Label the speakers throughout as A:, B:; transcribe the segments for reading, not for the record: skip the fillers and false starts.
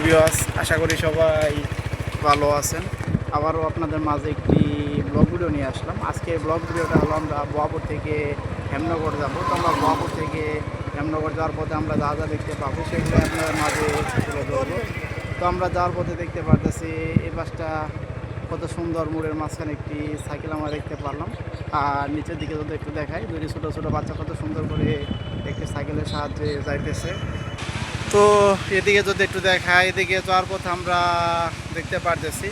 A: Viewers, আশা করি সবাই ভালো আছেন। আবারও আপনাদের মাঝে একটি ব্লগ ভিডিও নিয়ে আসলাম। আজকে ব্লগ ভিডিওটা হলো আমরা বোয়াপুর থেকে হেমনগর যাবো। তো আমরা বোয়াপুর থেকে হেমনগর যাওয়ার পথে আমরা যা যা দেখতে পাবো সেগুলো আপনাদের মাঝে তুলে ধরবো। তো আমরা যাওয়ার পথে দেখতে পারতেছি এই বাসটা কত সুন্দর, মোড়ের মাঝখানে একটি সাইকেল আমরা দেখতে পারলাম। আর নিচের দিকে যদি একটু দেখাই, দুটি ছোটো ছোটো বাচ্চা কত সুন্দর করে একটি সাইকেলের সাহায্যে যাইতেছে। তো এদিকে যদি একটু দেখাই, এদিকে যাওয়ার পথে আমরা দেখতে পারতেছি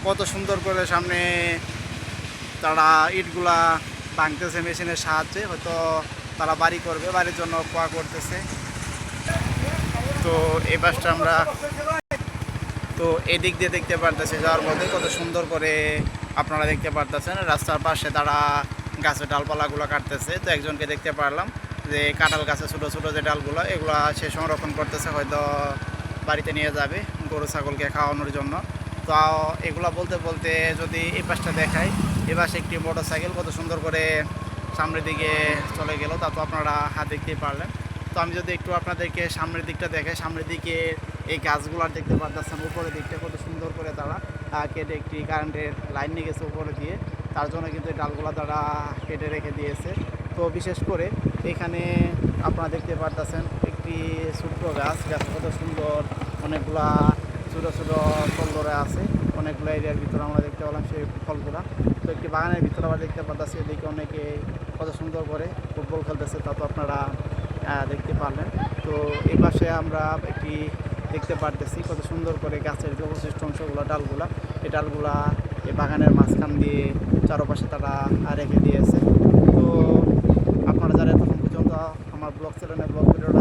A: কত সুন্দর করে সামনে তারা ইটগুলা ভাঙতেছে মেশিনের সাহায্যে। হয়তো তারা বাড়ি করবে, বাড়ির জন্য কোয়া করতেছে। তো এই বাসটা আমরা তো এদিক দিয়ে দেখতে পারতেছি যাওয়ার পথে কত সুন্দর করে আপনারা দেখতে পারতেছেন রাস্তার পাশে তারা গাছের ডালপালাগুলো কাটতেছে। তো একজনকে দেখতে পারলাম যে কাঁঠাল গাছে ছোটো ছোটো যে ডালগুলো এগুলো সে সংরক্ষণ করতেছে, হয়তো বাড়িতে নিয়ে যাবে গরু ছাগলকে খাওয়ানোর জন্য। তো এগুলো বলতে বলতে যদি এই পাশটা দেখাই, এ পাশে একটি মোটর সাইকেল কত সুন্দর করে সামনের দিকে চলে গেল, তা তো আপনারা হাত দেখতেই পারলেন। তো আমি যদি একটু আপনাদেরকে সামনের দিকটা দেখাই, সামনের দিকে এই গাছগুলো দেখতে পাচ্ছেন, উপরের দিকটা কত সুন্দর করে তারা কেটে একটি কারেন্টের লাইন নিয়ে গেছে উপরে দিয়ে, তার জন্য কিন্তু এই ডালগুলো তারা কেটে রেখে দিয়েছে। তো বিশেষ করে এখানে আপনারা দেখতে পারতেছেন একটি ছোট্ট গাছ কত সুন্দর, অনেকগুলা ছোটো ছোটো ফল ধরে আছে, অনেকগুলো এরিয়ার ভিতরে আমরা দেখতে পেলাম সেই ফলগুলা। তো একটি বাগানের ভিতরে আমরা দেখতে পাচ্ছি, এদিকে অনেকে কত সুন্দর করে ফুটবল খেলতেছে, তা তো আপনারা দেখতে পারলেন। তো এই পাশে আমরা একটি দেখতে পারতেছি কত সুন্দর করে গাছের যে অবশিষ্ট অংশগুলো ডালগুলা, এই ডালগুলা এই বাগানের মাঝখান দিয়ে চারপাশে তারা রেখে দিয়েছে। তো আপনারা যারা এতক্ষণ পর্যন্ত আমার ব্লগ চ্যানেলে ব্লগ ভিডিওটা